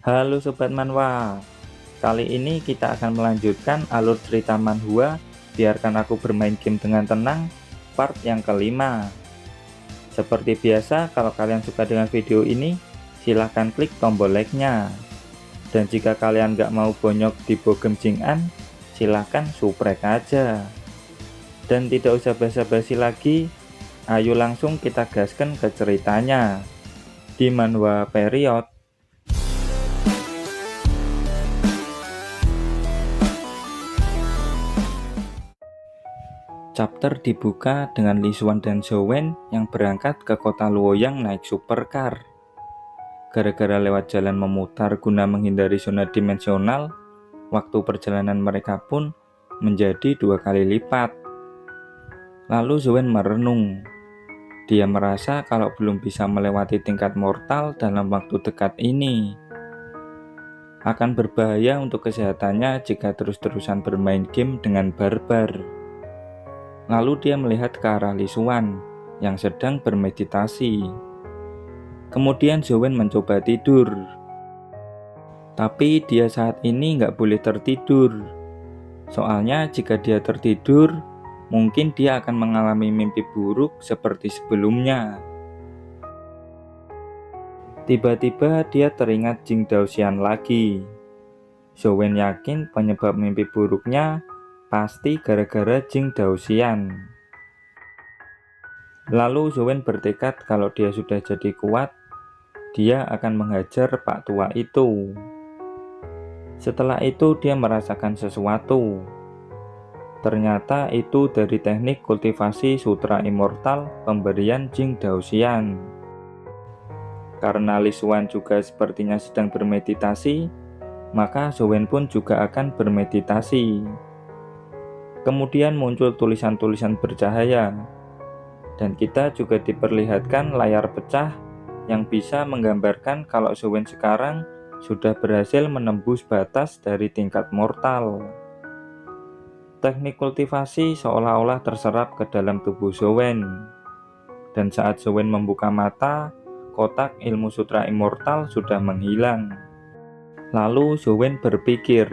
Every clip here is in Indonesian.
Halo Sobat Manhwa, kali ini kita akan melanjutkan alur cerita manhwa Biarkan Aku Bermain Game Dengan Tenang part yang kelima. Seperti biasa, kalau kalian suka dengan video ini, silahkan klik tombol like-nya. Dan jika kalian gak mau bonyok di Bogem Jing-an, silahkan subrek aja. Dan tidak usah basa-basi lagi, ayo langsung kita gaskan ke ceritanya. Di manhwa period, chapter dibuka dengan Lee Xuan dan Zhou Wen yang berangkat ke kota Luoyang naik supercar. Gara-gara lewat jalan memutar guna menghindari zona dimensional, waktu perjalanan mereka pun menjadi 2 kali lipat. Lalu Zhou Wen merenung. Dia merasa kalau belum bisa melewati tingkat mortal dalam waktu dekat ini. Akan berbahaya untuk kesehatannya jika terus-terusan bermain game dengan barbar. Lalu dia melihat ke arah Lee Xuan yang sedang bermeditasi. Kemudian Zhou Wen mencoba tidur. Tapi dia saat ini nggak boleh tertidur. Soalnya jika dia tertidur, mungkin dia akan mengalami mimpi buruk seperti sebelumnya. Tiba-tiba dia teringat Jing Daoxian lagi. Zhou Wen yakin penyebab mimpi buruknya pasti gara-gara Jing Daoxian. Lalu Zhou Wen bertekad kalau dia sudah jadi kuat, dia akan menghajar Pak Tua itu. Setelah itu dia merasakan sesuatu. Ternyata itu dari teknik kultivasi sutra immortal pemberian Jing Daoxian. Karena Lee Xuan juga sepertinya sedang bermeditasi, maka Zhou Wen pun juga akan bermeditasi. Kemudian muncul tulisan-tulisan bercahaya, dan kita juga diperlihatkan layar pecah yang bisa menggambarkan kalau Zhou Wen sekarang sudah berhasil menembus batas dari tingkat mortal. Teknik kultivasi seolah-olah terserap ke dalam tubuh Zhou Wen, dan saat Zhou Wen membuka mata, kotak ilmu sutra immortal sudah menghilang. Lalu Zhou Wen berpikir,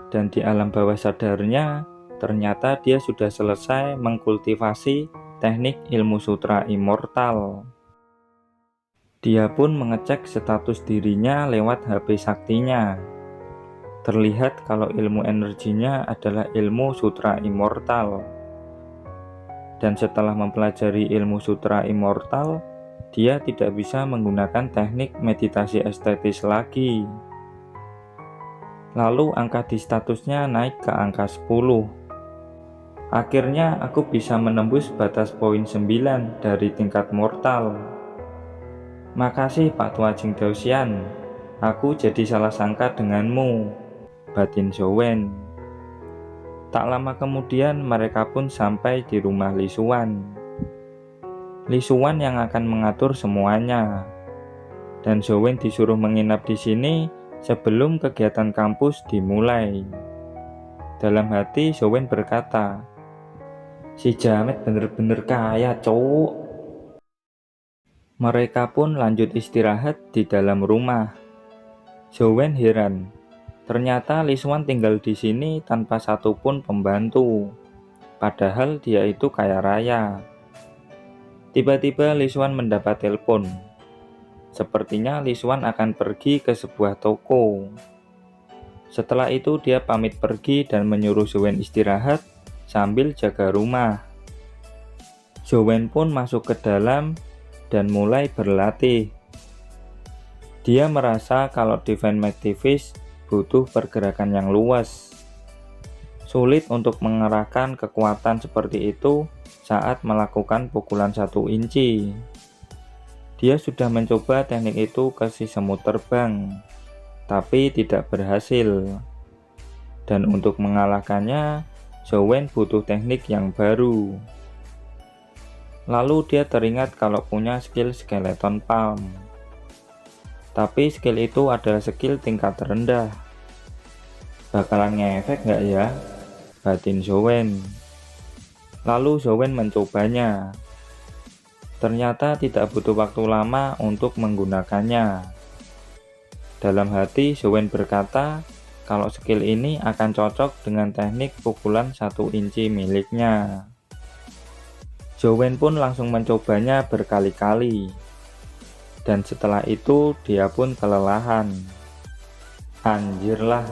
dan di alam bawah sadarnya, ternyata dia sudah selesai mengkultivasi teknik ilmu sutra immortal. Dia pun mengecek status dirinya lewat HP saktinya. Terlihat kalau ilmu energinya adalah ilmu sutra immortal. Dan setelah mempelajari ilmu sutra immortal, dia tidak bisa menggunakan teknik meditasi estetis lagi. Lalu angka di statusnya naik ke angka 10. Akhirnya aku bisa menembus batas poin 9 dari tingkat mortal. Makasih Pak Tua Jing Daoxian, aku jadi salah sangka denganmu, batin Zhou Wen. Tak lama kemudian mereka pun sampai di rumah Lee Xuan. Lee Xuan yang akan mengatur semuanya. Dan Zhou Wen disuruh menginap di sini sebelum kegiatan kampus dimulai. Dalam hati Zhou Wen berkata, si Jamet bener-bener kaya cowok. Mereka pun lanjut istirahat di dalam rumah. Zhou Wen heran, ternyata Lee Xuan tinggal di sini tanpa satupun pembantu. Padahal dia itu kaya raya. Tiba-tiba Lee Xuan mendapat telepon. Sepertinya Lee Xuan akan pergi ke sebuah toko. Setelah itu dia pamit pergi dan menyuruh Zhou Wen istirahat sambil jaga rumah. Zhou Wen pun masuk ke dalam dan mulai berlatih. Dia merasa kalau Divine Activist butuh pergerakan yang luas. Sulit untuk mengerahkan kekuatan seperti itu saat melakukan pukulan 1 inci. Dia sudah mencoba teknik itu ke si semut terbang, tapi tidak berhasil. Dan untuk mengalahkannya, Zhou Wen butuh teknik yang baru. Lalu dia teringat kalau punya skill Skeleton Palm. Tapi skill itu adalah skill tingkat rendah. Bakalan ngefek nggak ya? Batin Zhou Wen. Lalu Zhou Wen mencobanya. Ternyata tidak butuh waktu lama untuk menggunakannya. Dalam hati, Zowen berkata kalau skill ini akan cocok dengan teknik pukulan 1 inci miliknya. Zowen pun langsung mencobanya berkali-kali. Dan setelah itu dia pun kelelahan. Anjir lah,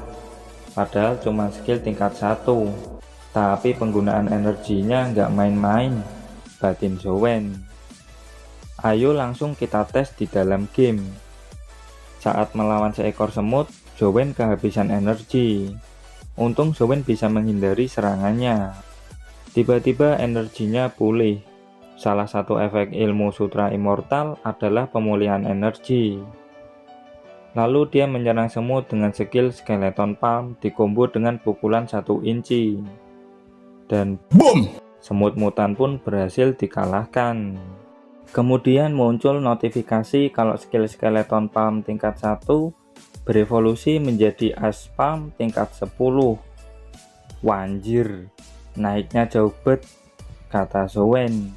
padahal cuma skill tingkat 1, tapi penggunaan energinya nggak main-main, batin Zowen. Ayo langsung kita tes di dalam game. Saat melawan seekor semut, Zowen kehabisan energi. Untung Zowen bisa menghindari serangannya. Tiba-tiba energinya pulih. Salah satu efek ilmu sutra immortal adalah pemulihan energi. Lalu dia menyerang semut dengan skill skeleton palm dikombo dengan pukulan 1 inci. Dan boom! Semut mutan pun berhasil dikalahkan. Kemudian muncul notifikasi kalau skill skeleton palm tingkat 1 berevolusi menjadi Ice Palm tingkat 10. Wanjir, naiknya jauh bet, kata Zowen.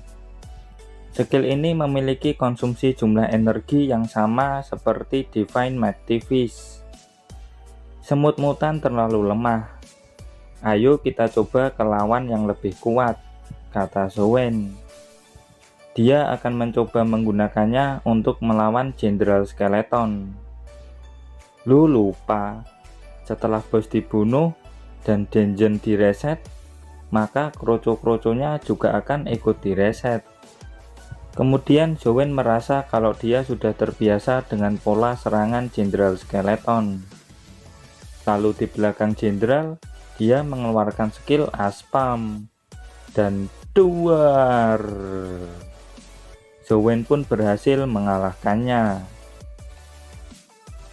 Skill ini memiliki konsumsi jumlah energi yang sama seperti Divine Mighty Fist. Semut mutan terlalu lemah. Ayo kita coba ke lawan yang lebih kuat, kata Zowen. Dia akan mencoba menggunakannya untuk melawan Jenderal Skeleton. Lu lupa, setelah bos dibunuh dan dungeon direset, maka kroco-kroconya juga akan ikut direset. Kemudian Zowen merasa kalau dia sudah terbiasa dengan pola serangan Jenderal Skeleton. Lalu di belakang Jenderal, dia mengeluarkan skill Aspam dan duar. Zowen pun berhasil mengalahkannya.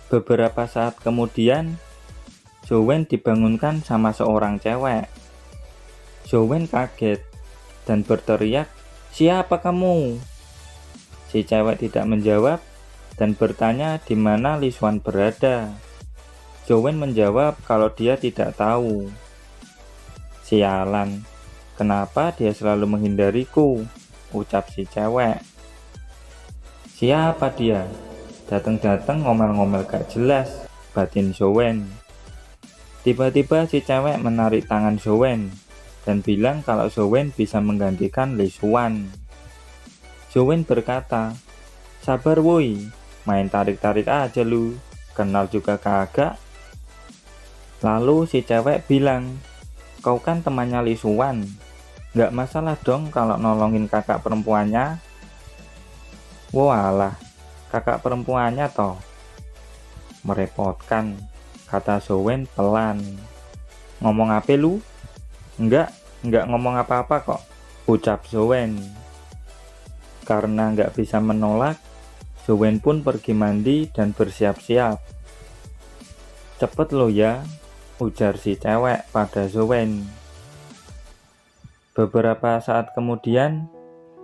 Beberapa saat kemudian, Zowen dibangunkan sama seorang cewek. Zowen kaget dan berteriak, "Siapa kamu?" Si cewek tidak menjawab dan bertanya di mana Li Xuan berada. Zowen menjawab kalau dia tidak tahu. "Sialan, kenapa dia selalu menghindariku?" ucap si cewek. "Siapa dia? Datang-datang ngomel-ngomel gak jelas," batin Zowen. Tiba-tiba si cewek menarik tangan Zowen dan bilang kalau Zowen bisa menggantikan Li Xuan. Zowen berkata, "Sabar woi, main tarik-tarik aja lu, kenal juga kagak." Lalu si cewek bilang, "Kau kan temannya Li Xuan, gak masalah dong kalau nolongin kakak perempuannya?" "Walah, kakak perempuannya toh." "Merepotkan," kata Zowen pelan. "Ngomong apa lu?" Enggak ngomong apa-apa kok," ucap Zowen. Karena nggak bisa menolak, Zowen pun pergi mandi dan bersiap-siap. "Cepet lo ya," ujar si cewek pada Zowen. Beberapa saat kemudian,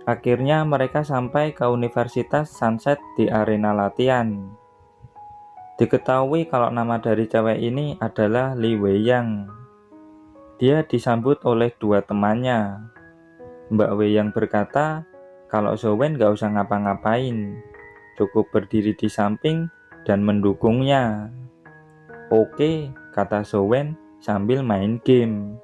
akhirnya mereka sampai ke Universitas Sunset di arena latihan. Diketahui kalau nama dari cewek ini adalah Li Weiyang. Dia disambut oleh 2 temannya. Mbak Weiyang berkata kalau Zowen gak usah ngapa-ngapain, cukup berdiri di samping dan mendukungnya. "Oke," kata Zowen sambil main game.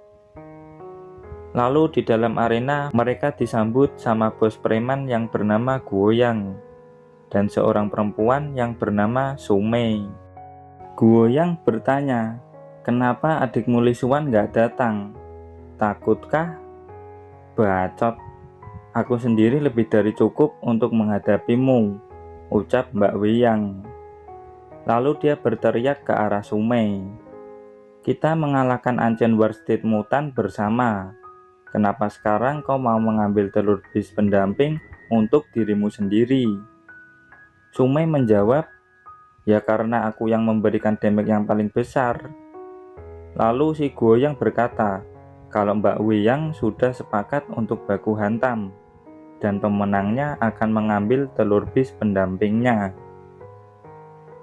Lalu di dalam arena mereka disambut sama bos preman yang bernama Guoyang dan seorang perempuan yang bernama Sumei. Guoyang bertanya, "Kenapa adikmu Li Xuan gak datang? Takutkah?" "Bacot, aku sendiri lebih dari cukup untuk menghadapimu," ucap Mbak Weiyang. Lalu dia berteriak ke arah Sumei, "Kita mengalahkan Ancient War State Mutant bersama. Kenapa sekarang kau mau mengambil telur bis pendamping untuk dirimu sendiri?" Sumei menjawab, "Ya karena aku yang memberikan damage yang paling besar." Lalu si Guoyang berkata kalau Mbak Weiyang sudah sepakat untuk baku hantam dan pemenangnya akan mengambil telur bis pendampingnya.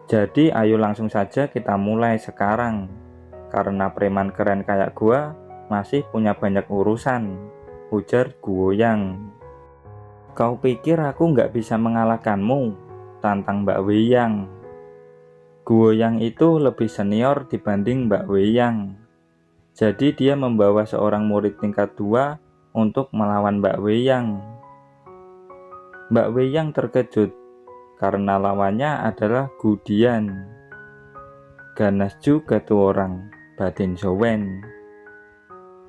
"Jadi ayo langsung saja kita mulai sekarang, karena preman keren kayak gua masih punya banyak urusan," ujar Guoyang. "Kau pikir aku nggak bisa mengalahkanmu?" tantang Mbak Weiyang. Guoyang itu lebih senior dibanding Mbak Weiyang. Jadi dia membawa seorang murid tingkat 2 untuk melawan Mbak Weiyang. Mbak Weiyang terkejut karena lawannya adalah Gu Dian. Ganas juga tuh orang, batin Zhou-wen.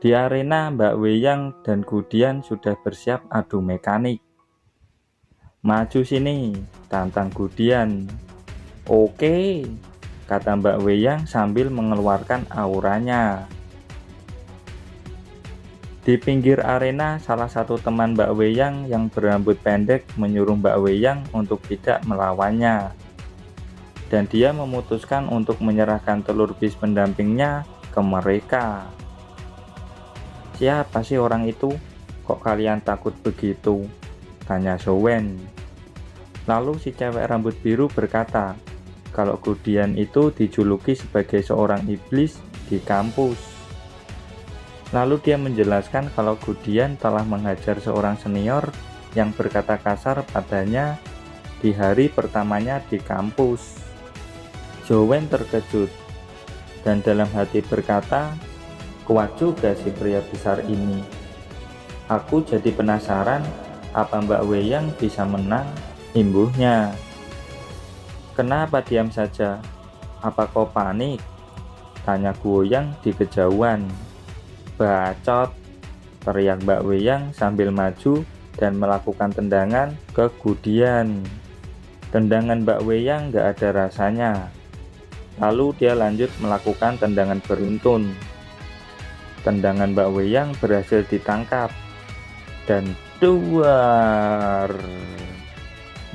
Di arena Mbak Weiyang dan Gu Dian sudah bersiap adu mekanik. Maju sini, tantang Gu Dian. Oke, kata Mbak Weiyang sambil mengeluarkan auranya. Di pinggir arena, salah satu teman Mbak Weiyang yang berambut pendek menyuruh Mbak Weiyang untuk tidak melawannya. Dan dia memutuskan untuk menyerahkan telur bis pendampingnya ke mereka. Siapa sih orang itu? Kok kalian takut begitu? Tanya Zhou-wen. Lalu si cewek rambut biru berkata, kalau Gu Dian itu dijuluki sebagai seorang iblis di kampus. Lalu dia menjelaskan kalau Gu Dian telah menghajar seorang senior yang berkata kasar padanya di hari pertamanya di kampus. Zhou-wen terkejut dan dalam hati berkata, kuat juga si pria besar ini. Aku jadi penasaran apa Mbak Weiyang bisa menang, imbuhnya. Kenapa diam saja? Apa kau panik? Tanya Guoyang di kejauhan. Bacot, teriak Mbak Weiyang sambil maju dan melakukan tendangan ke Gu Dian. Tendangan Mbak Weiyang gak ada rasanya. Lalu dia lanjut melakukan tendangan beruntun. Tendangan Mbak Weiyang berhasil ditangkap dan duar.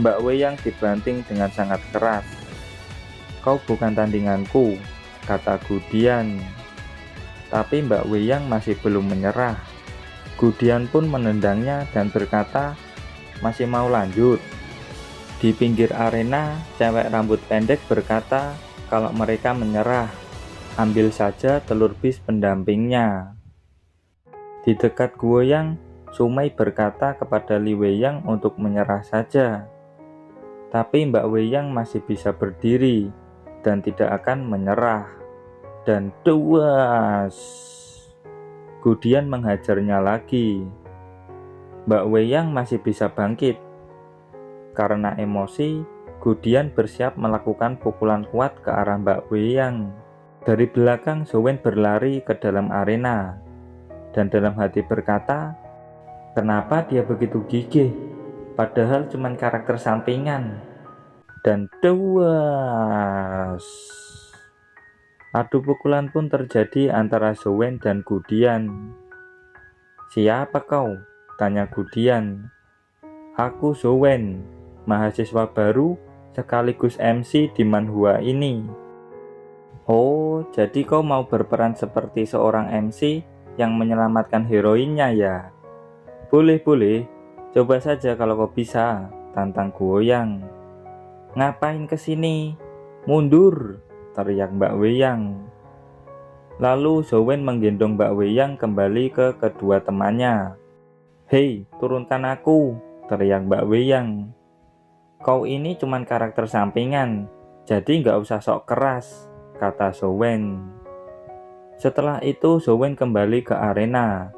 Mbak Weiyang dibanting dengan sangat keras. Kau bukan tandinganku, kata Gu Dian. Tapi Mbak Weiyang masih belum menyerah. Gu Dian pun menendangnya dan berkata, masih mau lanjut. Di pinggir arena, cewek rambut pendek berkata kalau mereka menyerah, ambil saja telur bis pendampingnya. Di dekat Guoyang, Sumei berkata kepada Li Weiyang untuk menyerah saja. Tapi Mbak Weiyang masih bisa berdiri dan tidak akan menyerah. Dan duas, Gu Dian menghajarnya lagi. Mbak Weiyang masih bisa bangkit. Karena emosi, Gu Dian bersiap melakukan pukulan kuat ke arah Mbak Weiyang. Dari belakang, Zhou-wen berlari ke dalam arena dan dalam hati berkata, kenapa dia begitu gigih? Padahal cuma karakter sampingan. Dan duas, adu pukulan pun terjadi antara Zhou-wen dan Gu Dian. Siapa kau? Tanya Gu Dian. Aku Zhou-wen, mahasiswa baru sekaligus MC di manhwa ini. Oh, jadi kau mau berperan seperti seorang MC yang menyelamatkan heroinnya ya? Boleh, coba saja kalau kau bisa, tantang Guoyang. Ngapain kesini? Mundur, teriak Mbak Weiyang. Lalu Zhou-wen menggendong Mbak Weiyang kembali ke kedua temannya. Hei, turunkan aku, teriak Mbak Weiyang. Kau ini cuman karakter sampingan, jadi nggak usah sok keras, kata Zhou-wen. Setelah itu Zhou-wen kembali ke arena.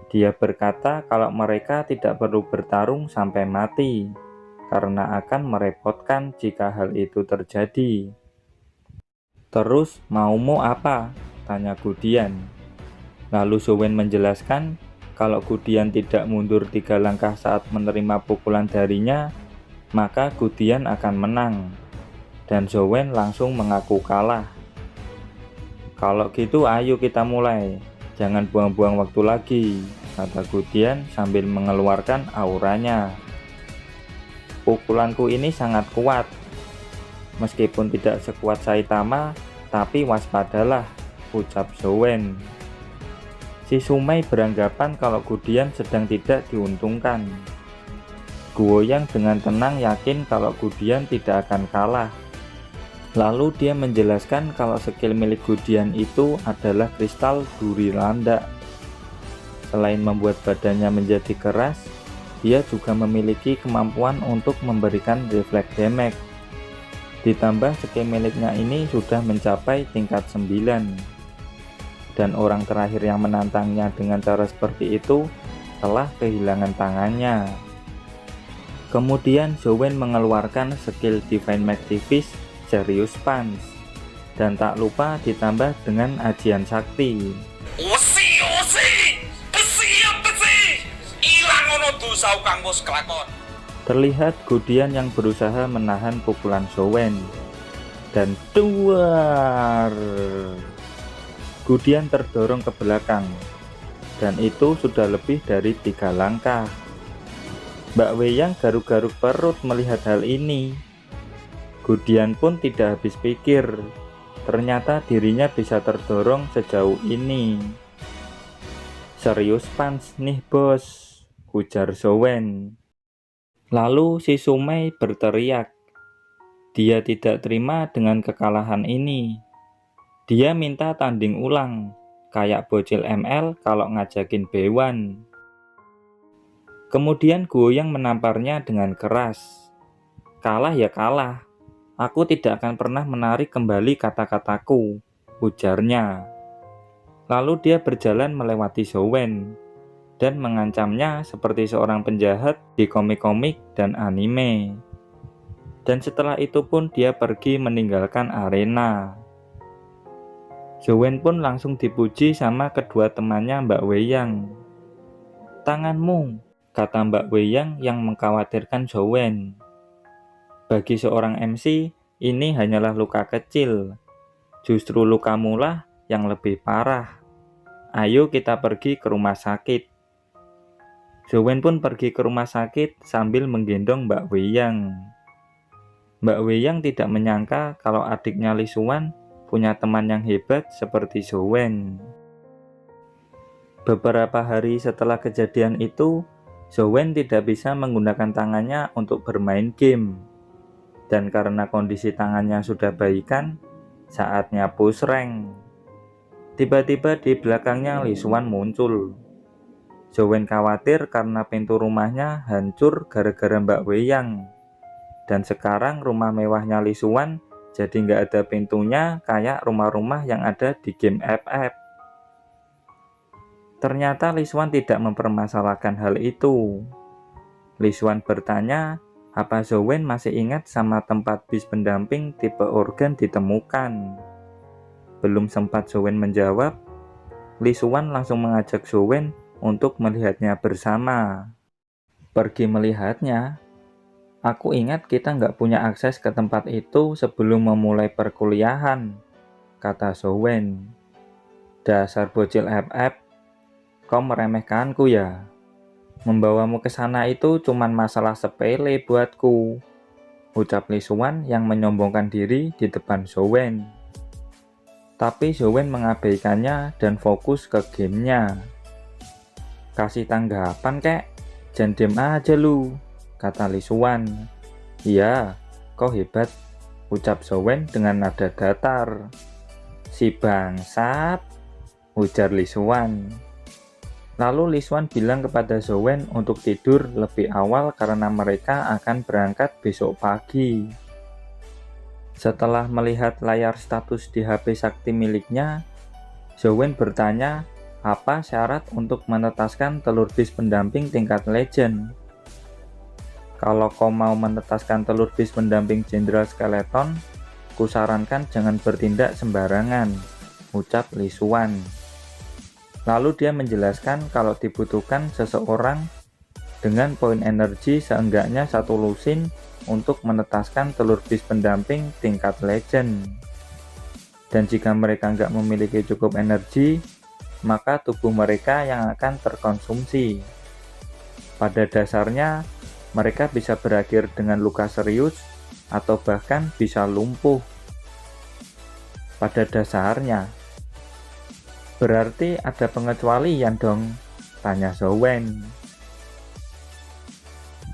Dia berkata kalau mereka tidak perlu bertarung sampai mati, karena akan merepotkan jika hal itu terjadi. Terus maumu apa? Tanya Gu Dian. Lalu Zhou-wen menjelaskan kalau Gu Dian tidak mundur 3 langkah saat menerima pukulan darinya, maka Gu Dian akan menang. Dan Zhou-wen langsung mengaku kalah. Kalau gitu ayo kita mulai, jangan buang-buang waktu lagi, kata Gu Dian sambil mengeluarkan auranya. Pukulanku ini sangat kuat. Meskipun tidak sekuat Saitama, tapi waspadalah, ucap Zhou-wen. Si Sumei beranggapan kalau Gu Dian sedang tidak diuntungkan. Guoyang dengan tenang yakin kalau Gu Dian tidak akan kalah. Lalu dia menjelaskan kalau skill milik Gu Dian itu adalah kristal duri landak. Selain membuat badannya menjadi keras, dia juga memiliki kemampuan untuk memberikan reflect damage. Ditambah skill miliknya ini sudah mencapai tingkat 9. Dan orang terakhir yang menantangnya dengan cara seperti itu telah kehilangan tangannya. Kemudian Zowen mengeluarkan skill Divine Magnifice Serious Punch, dan tak lupa ditambah dengan ajian sakti. Osi, besi, ilang ono dosa kang bos kelakon. Terlihat Gudian yang berusaha menahan pukulan Zowen, dan duar, Gudian terdorong ke belakang, dan itu sudah lebih dari 3 langkah. Mbak Weyang garuk-garuk perut melihat hal ini. Gudian pun tidak habis pikir, ternyata dirinya bisa terdorong sejauh ini. Serius punch nih bos, ujar Zowen. Lalu si Sumei berteriak. Dia tidak terima dengan kekalahan ini. Dia minta tanding ulang, kayak bocil ML kalau ngajakin Bewan. Kemudian Guoyang menamparnya dengan keras. Kalah ya kalah, aku tidak akan pernah menarik kembali kata-kataku, ujarnya. Lalu dia berjalan melewati Zowen dan mengancamnya seperti seorang penjahat di komik-komik dan anime. Dan setelah itu pun dia pergi meninggalkan arena. Zowen pun langsung dipuji sama kedua temannya Mbak Weyang. Tanganmu, kata Mbak Weyang yang mengkhawatirkan Zowen. Bagi seorang MC, ini hanyalah luka kecil. Justru lukamu lah yang lebih parah. Ayo kita pergi ke rumah sakit. Zowen pun pergi ke rumah sakit sambil menggendong Mbak Weyang. Mbak Weyang tidak menyangka kalau adiknya Lee Suan punya teman yang hebat seperti Zowen. Beberapa hari setelah kejadian itu, Zowen tidak bisa menggunakan tangannya untuk bermain game. Dan karena kondisi tangannya sudah baikan, saatnya push rank. Tiba-tiba di belakangnya Lee Suan muncul. Zowen khawatir karena pintu rumahnya hancur gara-gara Mbak Weyang. Dan sekarang rumah mewahnya Lee Suan jadi nggak ada pintunya kayak rumah-rumah yang ada di game FF. Ternyata Lee Suan tidak mempermasalahkan hal itu. Lee Suan bertanya, apa Zowen masih ingat sama tempat bis pendamping tipe organ ditemukan? Belum sempat Zowen menjawab, Lee Suan langsung mengajak Zowen untuk melihatnya bersama. Pergi melihatnya? Aku ingat kita nggak punya akses ke tempat itu sebelum memulai perkuliahan, kata Zowen. Dasar bocil FF, kau meremehkanku ya? Membawamu ke sana itu cuman masalah sepele buatku, ucap Lee Suan yang menyombongkan diri di depan Zowen. Tapi Zowen mengabaikannya dan fokus ke gamenya. Kasih tanggapan kek, jangan diem aja lu, kata Lee Suan. Iya, kau hebat, ucap Zowen dengan nada datar. Si bangsat, ujar Lee Suan. Lalu Lee Suan bilang kepada Zowen untuk tidur lebih awal karena mereka akan berangkat besok pagi. Setelah melihat layar status di HP sakti miliknya, Zowen bertanya apa syarat untuk menetaskan telur bis pendamping tingkat legend. Kalau kau mau menetaskan telur bis pendamping Jenderal Skeleton, kusarankan jangan bertindak sembarangan, ucap Lee Suan. Lalu dia menjelaskan kalau dibutuhkan seseorang dengan poin energi seenggaknya 1 lusin untuk menetaskan telur bis pendamping tingkat legend. Dan jika mereka nggak memiliki cukup energi, maka tubuh mereka yang akan terkonsumsi. Pada dasarnya, mereka bisa berakhir dengan luka serius atau bahkan bisa lumpuh. Pada dasarnya. Berarti ada pengecualian dong, tanya Zowen.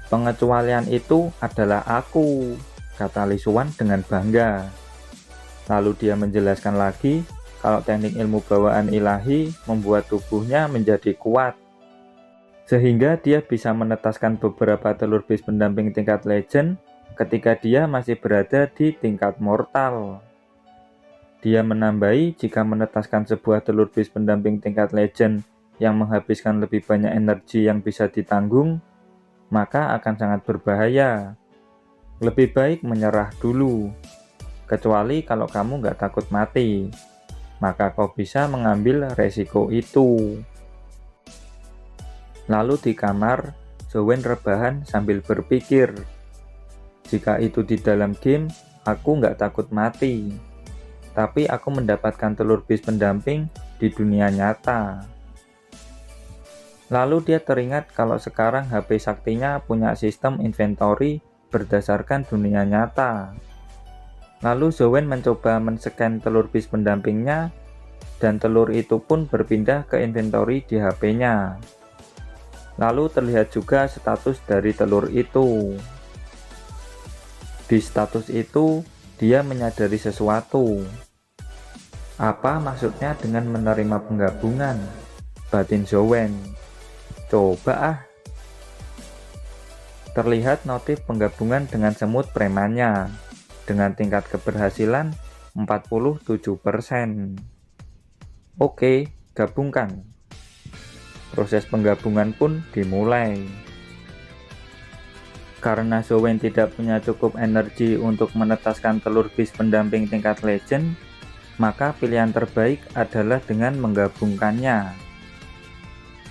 Pengecualian itu adalah aku, kata Lee Suan dengan bangga. Lalu dia menjelaskan lagi kalau teknik ilmu bawaan ilahi membuat tubuhnya menjadi kuat, sehingga dia bisa menetaskan beberapa telur bis pendamping tingkat legend ketika dia masih berada di tingkat mortal. Dia menambahi jika menetaskan sebuah telur beast pendamping tingkat legend yang menghabiskan lebih banyak energi yang bisa ditanggung, maka akan sangat berbahaya. Lebih baik menyerah dulu, kecuali kalau kamu nggak takut mati, maka kau bisa mengambil resiko itu. Lalu di kamar, Zowen rebahan sambil berpikir, jika itu di dalam game, aku nggak takut mati, tapi aku mendapatkan telur beast pendamping di dunia nyata. Lalu dia teringat kalau sekarang HP saktinya punya sistem inventory berdasarkan dunia nyata. Lalu Zowen mencoba men-scan telur beast pendampingnya, dan telur itu pun berpindah ke inventory di HP-nya. Lalu terlihat juga status dari telur itu. Di status itu, dia menyadari sesuatu. Apa maksudnya dengan menerima penggabungan? Batin Zowen. Coba ah. Terlihat notif penggabungan dengan semut premannya, dengan tingkat keberhasilan 47%. Oke, gabungkan. Proses penggabungan pun dimulai. Karena Zowen tidak punya cukup energi untuk menetaskan telur beast pendamping tingkat legend, maka pilihan terbaik adalah dengan menggabungkannya.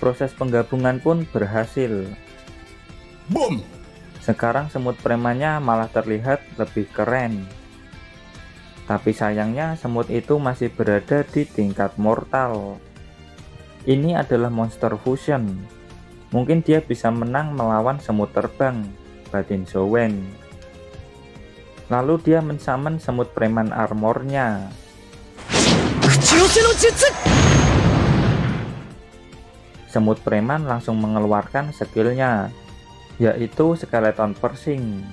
Proses penggabungan pun berhasil. Boom! Sekarang semut premannya malah terlihat lebih keren. Tapi sayangnya semut itu masih berada di tingkat mortal. Ini adalah monster fusion. Mungkin dia bisa menang melawan semut terbang, batin Zowen. Lalu dia mensummon semut preman armornya. Semut preman langsung mengeluarkan skillnya, yaitu skeleton persing.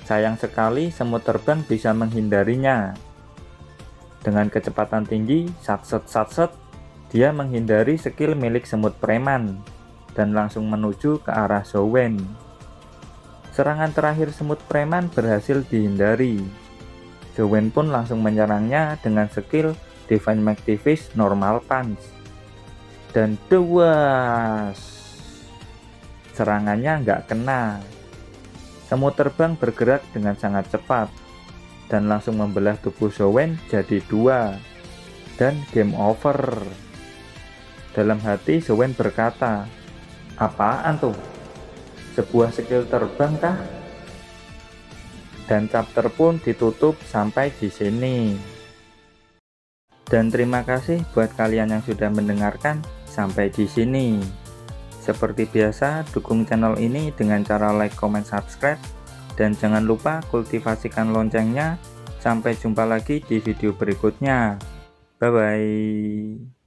Sayang sekali semut terbang bisa menghindarinya. Dengan kecepatan tinggi, satset, dia menghindari skill milik semut preman dan langsung menuju ke arah Zowen. Serangan terakhir semut preman berhasil dihindari. Zowen pun langsung menyerangnya dengan skill Divine Magnifice Normal Punch. Dan dewas, serangannya nggak kena. Semut terbang bergerak dengan sangat cepat dan langsung membelah tubuh Zowen jadi dua, dan game over. Dalam hati Zowen berkata, apaan tuh? Sebuah skill terbang kah? Dan chapter pun ditutup sampai di sini. Dan terima kasih buat kalian yang sudah mendengarkan sampai di sini. Seperti biasa, dukung channel ini dengan cara like, comment, subscribe, dan jangan lupa kultivasikan loncengnya. Sampai jumpa lagi di video berikutnya. Bye bye.